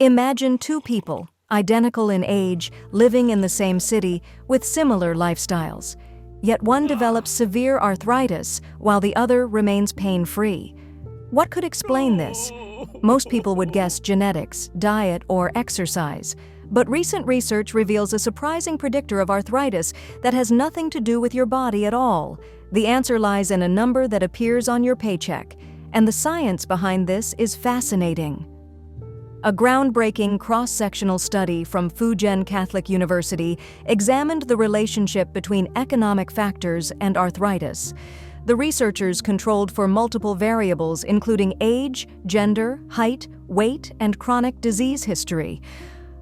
Imagine two people, identical in age, living in the same city, with similar lifestyles. Yet one develops severe arthritis, while the other remains pain-free. What could explain this? Most people would guess genetics, diet, or exercise. But recent research reveals a surprising predictor of arthritis that has nothing to do with your body at all. The answer lies in a number that appears on your paycheck, and the science behind this is fascinating. A groundbreaking cross-sectional study from Fujian Catholic University examined the relationship between economic factors and arthritis. The researchers controlled for multiple variables including age, gender, height, weight, and chronic disease history.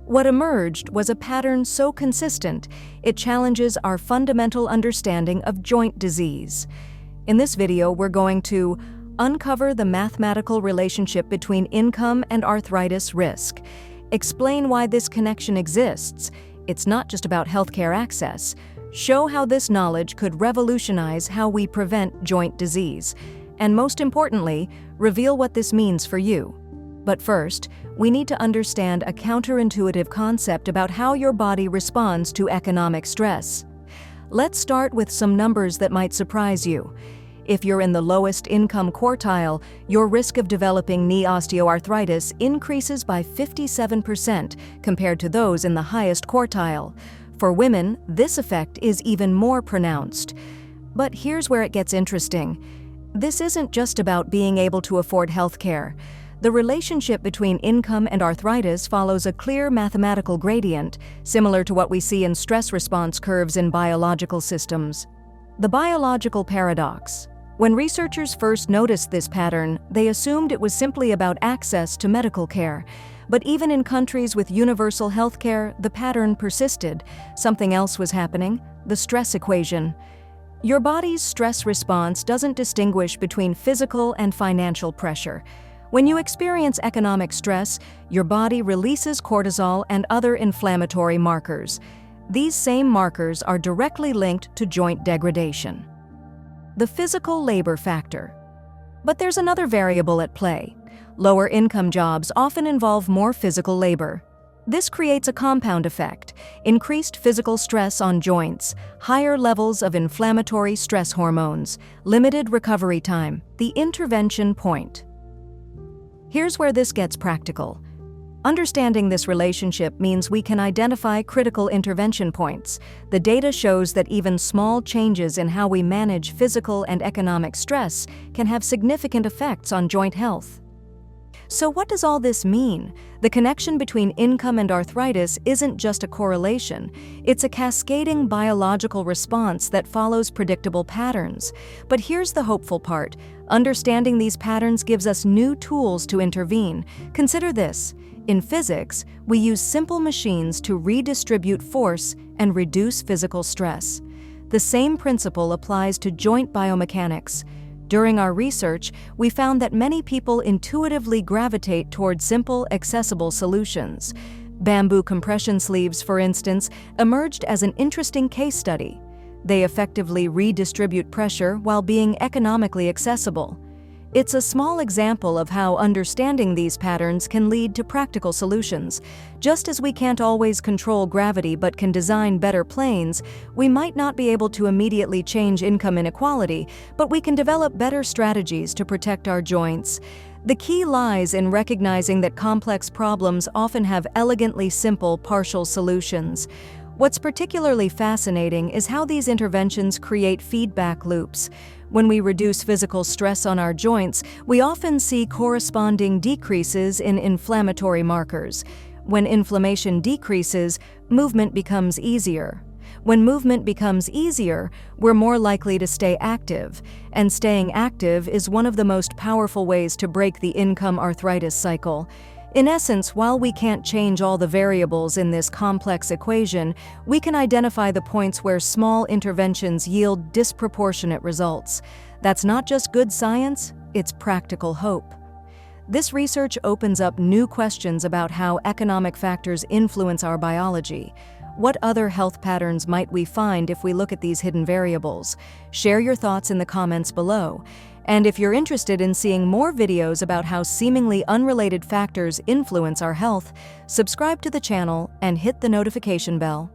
What emerged was a pattern so consistent, it challenges our fundamental understanding of joint disease. In this video, we're going to uncover the mathematical relationship between income and arthritis risk, explain why this connection exists, it's not just about healthcare access, show how this knowledge could revolutionize how we prevent joint disease, and most importantly, reveal what this means for you. But first, we need to understand a counterintuitive concept about how your body responds to economic stress. Let's start with some numbers that might surprise you. If you're in the lowest income quartile, your risk of developing knee osteoarthritis increases by 57% compared to those in the highest quartile. For women, this effect is even more pronounced. But here's where it gets interesting. This isn't just about being able to afford healthcare. The relationship between income and arthritis follows a clear mathematical gradient, similar to what we see in stress response curves in biological systems. The biological paradox. When researchers first noticed this pattern, they assumed it was simply about access to medical care. But even in countries with universal health care, the pattern persisted. Something else was happening: the stress equation. Your body's stress response doesn't distinguish between physical and financial pressure. When you experience economic stress, your body releases cortisol and other inflammatory markers. These same markers are directly linked to joint degradation. The physical labor factor. But there's another variable at play. Lower income jobs often involve more physical labor. This creates a compound effect: increased physical stress on joints, higher levels of inflammatory stress hormones, limited recovery time, the intervention point. Here's where this gets practical. Understanding this relationship means we can identify critical intervention points. The data shows that even small changes in how we manage physical and economic stress can have significant effects on joint health. So what does all this mean? The connection between income and arthritis isn't just a correlation. It's a cascading biological response that follows predictable patterns. But here's the hopeful part. Understanding these patterns gives us new tools to intervene. Consider this. In physics, we use simple machines to redistribute force and reduce physical stress. The same principle applies to joint biomechanics. During our research, we found that many people intuitively gravitate toward simple, accessible solutions. Bamboo compression sleeves, for instance, emerged as an interesting case study. They effectively redistribute pressure while being economically accessible. It's a small example of how understanding these patterns can lead to practical solutions. Just as we can't always control gravity but can design better planes, we might not be able to immediately change income inequality, but we can develop better strategies to protect our joints. The key lies in recognizing that complex problems often have elegantly simple partial solutions. What's particularly fascinating is how these interventions create feedback loops. When we reduce physical stress on our joints, we often see corresponding decreases in inflammatory markers. When inflammation decreases, movement becomes easier. When movement becomes easier, we're more likely to stay active. And staying active is one of the most powerful ways to break the income arthritis cycle. In essence, while we can't change all the variables in this complex equation, we can identify the points where small interventions yield disproportionate results. That's not just good science, it's practical hope. This research opens up new questions about how economic factors influence our biology. What other health patterns might we find if we look at these hidden variables? Share your thoughts in the comments below. And if you're interested in seeing more videos about how seemingly unrelated factors influence our health, subscribe to the channel and hit the notification bell.